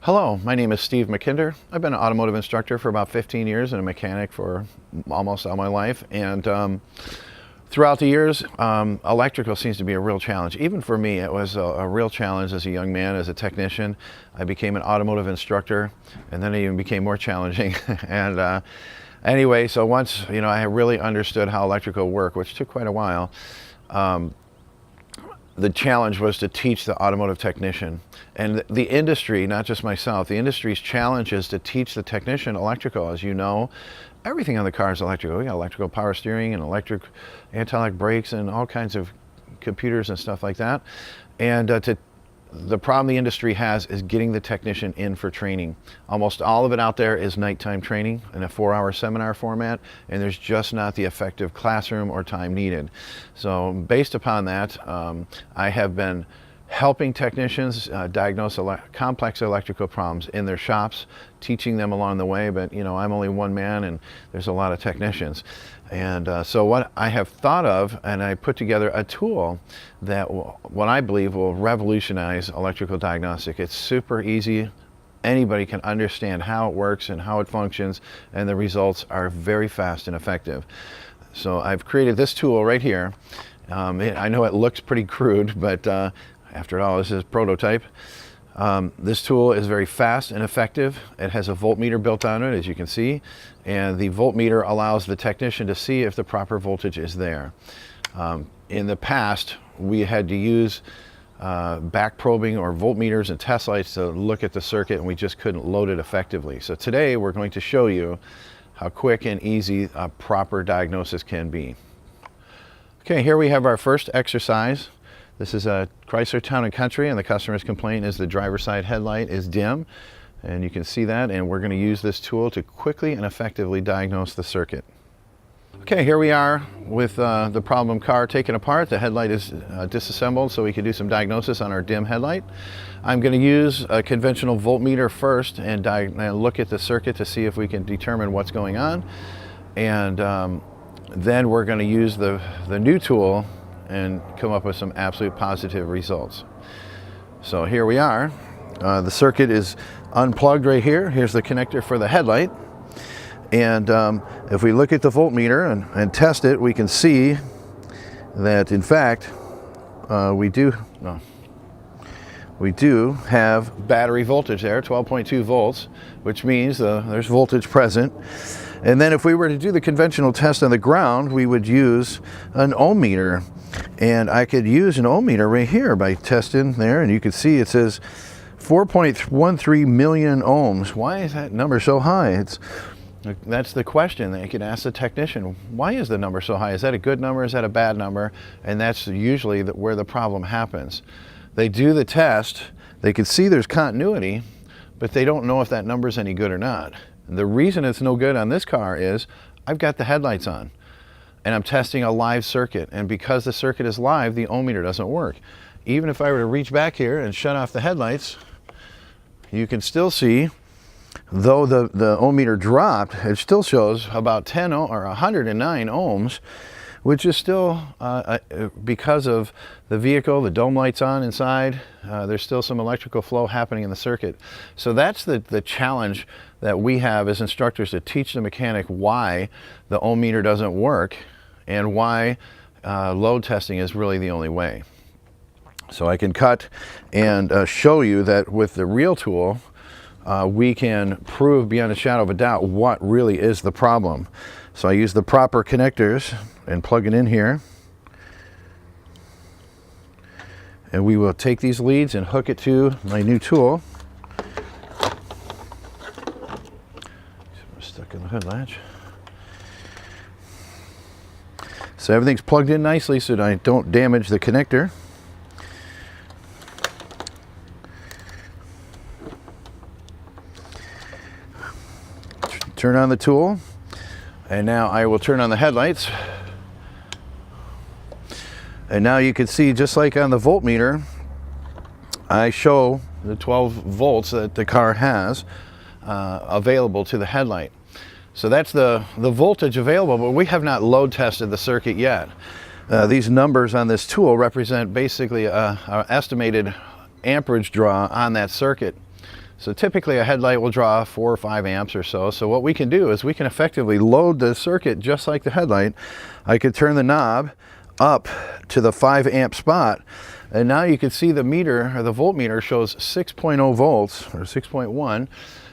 Hello, my name is Steve Mackinder. I've been an automotive instructor for about 15 years and a mechanic for almost all my life. And throughout the years, electrical seems to be a real challenge. Even for me, it was a real challenge as a young man, as a technician. I became an automotive instructor, and then it even became more challenging. And anyway, so once I really understood how electrical worked, which took quite a while, the challenge was to teach the automotive technician. And the industry, not just myself, the industry's challenge is to teach the technician electrical. As you know, everything on the car is electrical. We got electrical power steering and electric anti-lock brakes and all kinds of computers and stuff like that. And the problem the industry has is getting the technician in for training. Almost all of it out there is nighttime training in a 4-hour seminar format, and there's just not the effective classroom or time needed. So based upon that, I have been helping technicians diagnose complex electrical problems in their shops, teaching them along the way, but I'm only one man and there's a lot of technicians. And so what I have thought of, and I put together a tool that what I believe will revolutionize electrical diagnostic. It's super easy. Anybody can understand how it works and how it functions, and the results are very fast and effective. So I've created this tool right here. I know it looks pretty crude, but after all, this is a prototype. This tool is very fast and effective. It has a voltmeter built on it, as you can see, and the voltmeter allows the technician to see if the proper voltage is there. In the past, we had to use back probing or voltmeters and test lights to look at the circuit, and we just couldn't load it effectively. So today we're going to show you how quick and easy a proper diagnosis can be. Okay, here we have our first exercise. This is a Chrysler Town & Country, and the customer's complaint is the driver's side headlight is dim. And you can see that, and we're going to use this tool to quickly and effectively diagnose the circuit. Okay, here we are with the problem car taken apart. The headlight is disassembled so we can do some diagnosis on our dim headlight. I'm going to use a conventional voltmeter first and look at the circuit to see if we can determine what's going on. And then we're going to use the new tool and come up with some absolute positive results. So here we are. The circuit is unplugged right here. Here's the connector for the headlight. And if we look at the voltmeter and test it, we can see that in fact we do have battery voltage there, 12.2 volts, which means there's voltage present. And then if we were to do the conventional test on the ground, we would use an ohm meter. And I could use an ohm meter right here by testing there, and you can see it says 4.13 million ohms. Why is that number so high? That's the question that you can ask the technician. Why is the number so high? Is that a good number? Is that a bad number? And that's usually where the problem happens. They do the test, they can see there's continuity, but they don't know if that number's any good or not. And the reason it's no good on this car is I've got the headlights on and I'm testing a live circuit, and because the circuit is live, the ohm meter doesn't work. Even if I were to reach back here and shut off the headlights, you can still see, though the ohm meter dropped, it still shows about 10 or 109 ohms, which is still, because of the vehicle, the dome lights on inside, there's still some electrical flow happening in the circuit. So that's the challenge that we have as instructors, to teach the mechanic why the ohm meter doesn't work and why load testing is really the only way. So I can cut and show you that with the real tool, we can prove beyond a shadow of a doubt what really is the problem. So I use the proper connectors and plug it in here. And we will take these leads and hook it to my new tool. Stuck in the hood latch. So everything's plugged in nicely so that I don't damage the connector. Turn on the tool, and now I will turn on the headlights. And now you can see, just like on the voltmeter, I show the 12 volts that the car has available to the headlight. So that's the voltage available, but we have not load tested the circuit yet. These numbers on this tool represent basically an estimated amperage draw on that circuit. So typically a headlight will draw 4 or 5 amps or so. So what we can do is we can effectively load the circuit just like the headlight. I could turn the knob up to the 5 amp spot, and now you can see the meter, or the voltmeter, shows 6.0 volts or 6.1.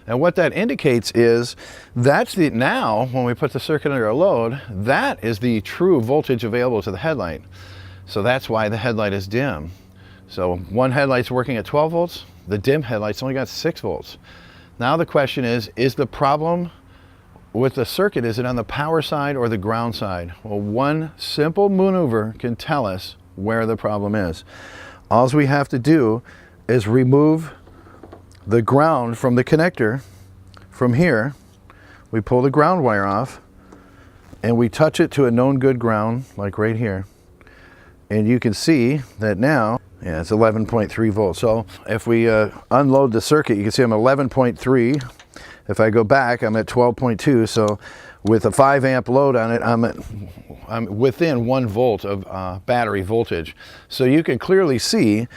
And what that indicates is that's the, now when we put the circuit under a load, that is the true voltage available to the headlight. So that's why the headlight is dim. So one headlight's working at 12 volts, the dim headlight's only got 6 volts. Now the question is the problem with the circuit, is it on the power side or the ground side? Well, one simple maneuver can tell us where the problem is. All we have to do is remove the ground from the connector. From here, we pull the ground wire off and we touch it to a known good ground, like right here. And you can see that now, yeah, it's 11.3 volts. So if we unload the circuit, you can see I'm 11.3. If I go back, I'm at 12.2. So with a 5 amp load on it, I'm within 1 volt of battery voltage. So you can clearly see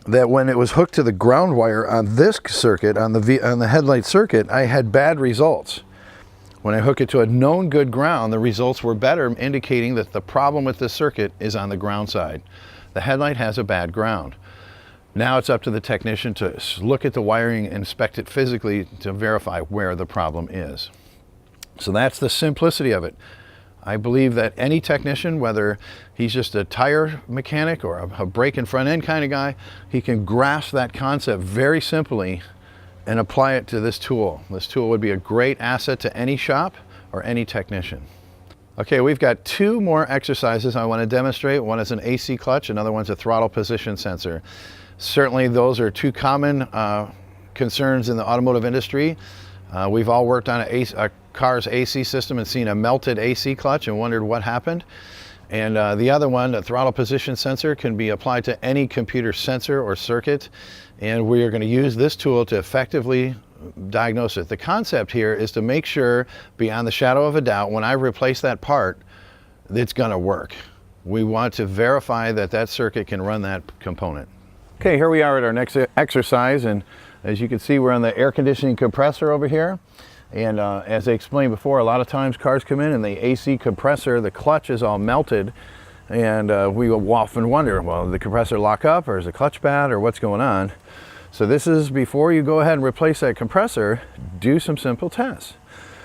that when it was hooked to the ground wire on this circuit, on the headlight circuit, I had bad results. When I hook it to a known good ground, the results were better, indicating that the problem with this circuit is on the ground side. The headlight has a bad ground. Now it's up to the technician to look at the wiring, inspect it physically to verify where the problem is. So that's the simplicity of it. I believe that any technician, whether he's just a tire mechanic or a brake and front end kind of guy, he can grasp that concept very simply and apply it to this tool. This tool would be a great asset to any shop or any technician. Okay, we've got 2 more exercises I want to demonstrate. One is an AC clutch, another one's a throttle position sensor. Certainly those are 2 common concerns in the automotive industry. We've all worked on a car's AC system and seen a melted AC clutch and wondered what happened. And the other one, the throttle position sensor, can be applied to any computer sensor or circuit. And we are going to use this tool to effectively diagnose it. The concept here is to make sure, beyond the shadow of a doubt, when I replace that part, it's going to work. We want to verify that that circuit can run that component. Okay, here we are at our next exercise, and as you can see, we're on the air conditioning compressor over here. And as I explained before, a lot of times cars come in and the AC compressor, the clutch is all melted, and we will often wonder, well, did the compressor lock up, or is the clutch bad, or what's going on? So this is, before you go ahead and replace that compressor, do some simple tests.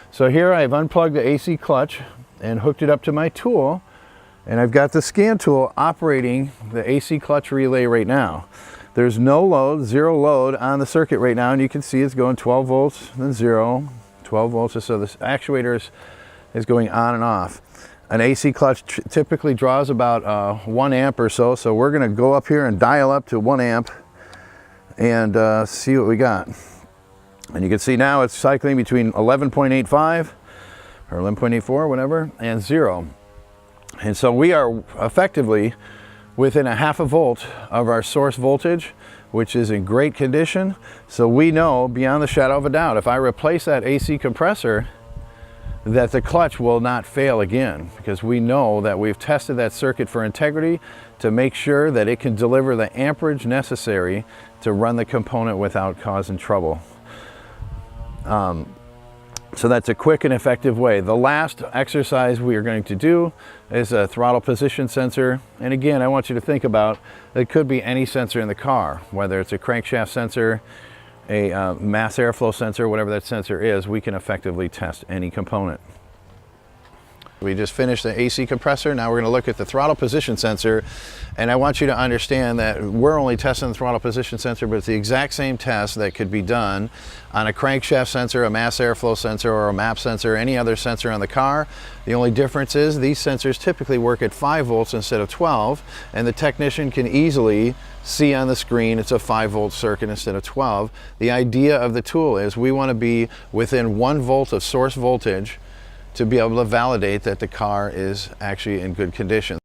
So here I've unplugged the AC clutch and hooked it up to my tool, and I've got the scan tool operating the AC clutch relay right now. There's no load, 0 load on the circuit right now, and you can see it's going 12 volts, then 0, 12 volts, so this actuator is going on and off. An AC clutch typically draws about 1 amp or so, so we're going to go up here and dial up to 1 amp and see what we got. And you can see now it's cycling between 11.85 or 11.84, whatever, and 0. And so we are effectively within a half a volt of our source voltage, which is in great condition. So we know beyond the shadow of a doubt, if I replace that AC compressor, that the clutch will not fail again, because we know that we've tested that circuit for integrity to make sure that it can deliver the amperage necessary to run the component without causing trouble. So that's a quick and effective way. The last exercise we are going to do is a throttle position sensor. And again, I want you to think about, it could be any sensor in the car, whether it's a crankshaft sensor, a mass airflow sensor, whatever that sensor is, we can effectively test any component. We just finished the AC compressor. Now we're going to look at the throttle position sensor, and I want you to understand that we're only testing the throttle position sensor, but it's the exact same test that could be done on a crankshaft sensor, a mass airflow sensor, or a MAP sensor, any other sensor on the car. The only difference is these sensors typically work at 5 volts instead of 12, and the technician can easily see on the screen it's a 5 volt circuit instead of 12. The idea of the tool is we want to be within 1 volt of source voltage to be able to validate that the car is actually in good condition.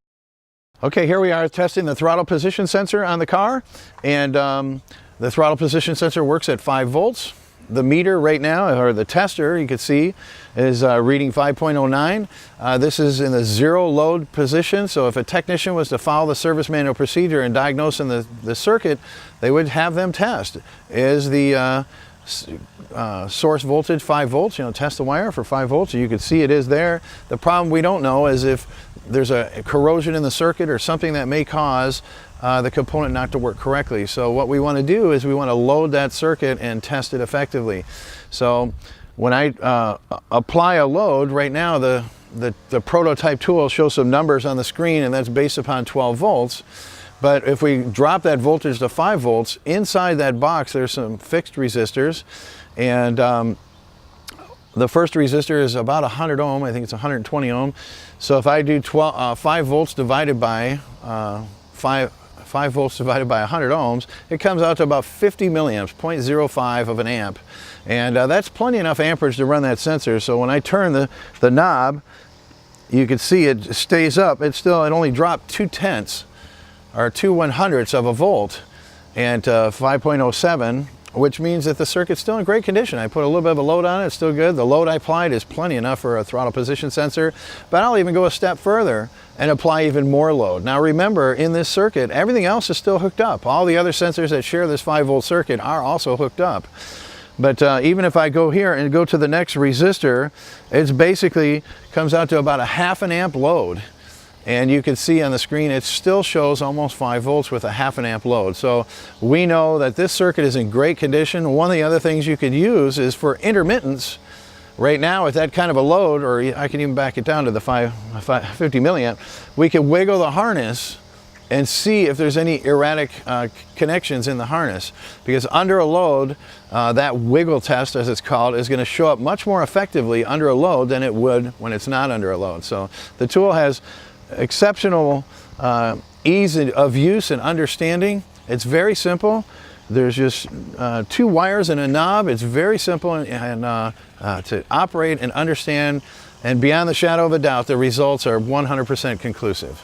Okay, here we are testing the throttle position sensor on the car, and the throttle position sensor works at 5 volts. The meter right now, or the tester, you can see, is reading 5.09. This is in the 0 load position, so if a technician was to follow the service manual procedure and diagnose in the circuit, they would have them test. Is the source voltage 5 volts, test the wire for 5 volts, and you can see it is there. The problem we don't know is if there's a corrosion in the circuit or something that may cause the component not to work correctly. So what we want to do is we want to load that circuit and test it effectively. So when I apply a load, right now the prototype tool shows some numbers on the screen, and that's based upon 12 volts. But if we drop that voltage to 5 volts, inside that box there's some fixed resistors, and the first resistor is about 100 ohm, I think it's 120 ohm. So if I do 5 volts divided by 5 volts divided by 100 ohms, it comes out to about 50 milliamps, 0.05 of an amp. And that's plenty enough amperage to run that sensor. So when I turn the knob, you can see it stays up. It only dropped 2/10 or 2/100ths of a volt, and 5.07, which means that the circuit's still in great condition. I put a little bit of a load on it, it's still good. The load I applied is plenty enough for a throttle position sensor, but I'll even go a step further and apply even more load. Now remember, in this circuit, everything else is still hooked up. All the other sensors that share this 5-volt circuit are also hooked up. But even if I go here and go to the next resistor, it's basically comes out to about a 1/2 amp load. And you can see on the screen it still shows almost 5 volts with a 1/2 amp load. So we know that this circuit is in great condition. One of the other things you could use is for intermittence. Right now with that kind of a load, or I can even back it down to the 50 milliamp, we can wiggle the harness and see if there's any erratic connections in the harness. Because under a load, that wiggle test, as it's called, is going to show up much more effectively under a load than it would when it's not under a load. So the tool has exceptional ease of use and understanding. It's very simple. There's just 2 wires and a knob. It's very simple and to operate and understand, and beyond the shadow of a doubt, the results are 100% conclusive.